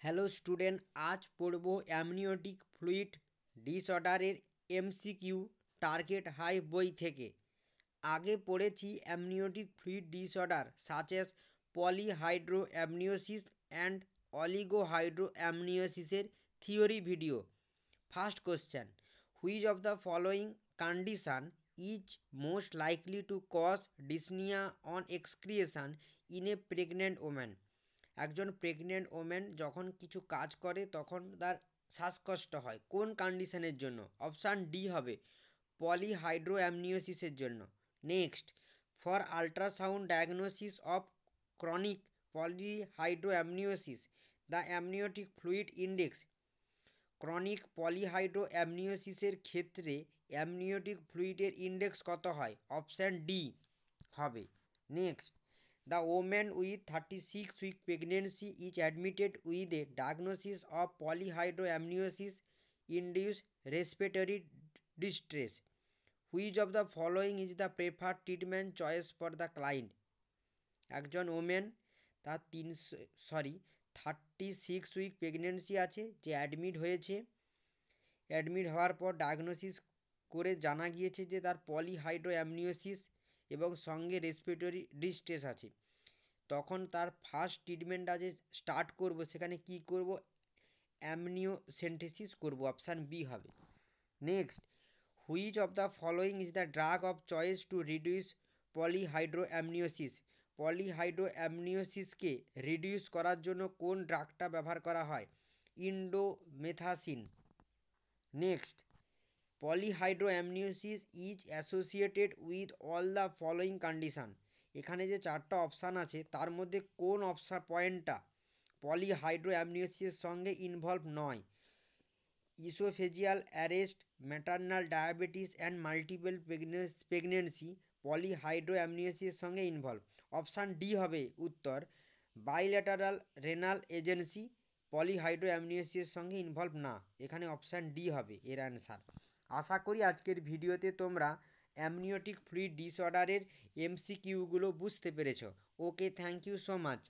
Hello student, আজ পড়ব amniotic fluid ডিসঅর্ডারের এমসিকিউ টার্গেট হাই বই থেকে। আগে পড়েছি amniotic fluid disorder such as polyhydramnios and অলিগোহাইড্রোঅ্যামনিওসিসের theory video. First question, which of the following condition is most likely to cause dyspnoea on exertion in a pregnant woman? একজন pregnant women যখন কিছু কাজ করে তখন তার শ্বাসকষ্ট হয়, কোন কন্ডিশনের জন্য? অপশান ডি হবে পলিহাইড্রোঅ্যামনিওসিসের জন্য। Next, for ultrasound diagnosis of chronic polyhydramnios the amniotic fluid index. Chronic পলিহাইড্রোঅ্যামনিওসিসের ক্ষেত্রে অ্যামনিওটিক ফ্লুইডের ইন্ডেক্স কত হয়? অপশান ডি হবে। Next, the woman with 36-week pregnancy is admitted with a diagnosis of polyhydroamniosis induced respiratory distress. Which of the following is the preferred treatment choice for the client? একজন women তার 36 week pregnancy আছে, যে admit হয়েছে। Admit হওয়ার পর diagnosis করে জানা গিয়েছে যে তার পলিহাইড্রোঅ্যামনিওসিস এবং সঙ্গে রেসপিরেটরি ডিস্ট্রেস আছে। তখন তার ফার্স্ট ট্রিটমেন্টটা যে স্টার্ট করব, সেখানে কি করব? অ্যামনিওসেন্টেসিস করব, অপশান বি হবে। Next, which of the following is the drug of choice to reduce polyhydramnios? পলিহাইড্রোঅ্যামনিওসিসকে রিডিউস করার জন্য কোন ড্রাগটা ব্যবহার করা হয়? Indomethacin. Next, polyhydramnios is associated with all the following condition. এখানে যে চারটা অপশান আছে তার মধ্যে কোন পয়েন্টটা পলিহাইড্রোঅ্যামনিওসিসের সঙ্গে ইনভলভ নয়? Oesophageal arrest, maternal diabetes and multiple pregnancy পলিহাইড্রোঅ্যামনিওসিসের সঙ্গে ইনভলভ। অপশান ডি হবে উত্তর। বাইল্যাটারাল রেনাল এজেন্সি পলিহাইড্রোঅ্যামনিওসিসের সঙ্গে ইনভলভ না, এখানে অপশান ডি হবে এর অ্যান্সার। আশা করি আজকের ভিডিওতে তোমরা অ্যামনিওটিক ফ্লুইড ডিসঅর্ডারের এমসিকিউগুলো বুঝতে পেরেছো। ওকে, থ্যাংক ইউ সো মাচ।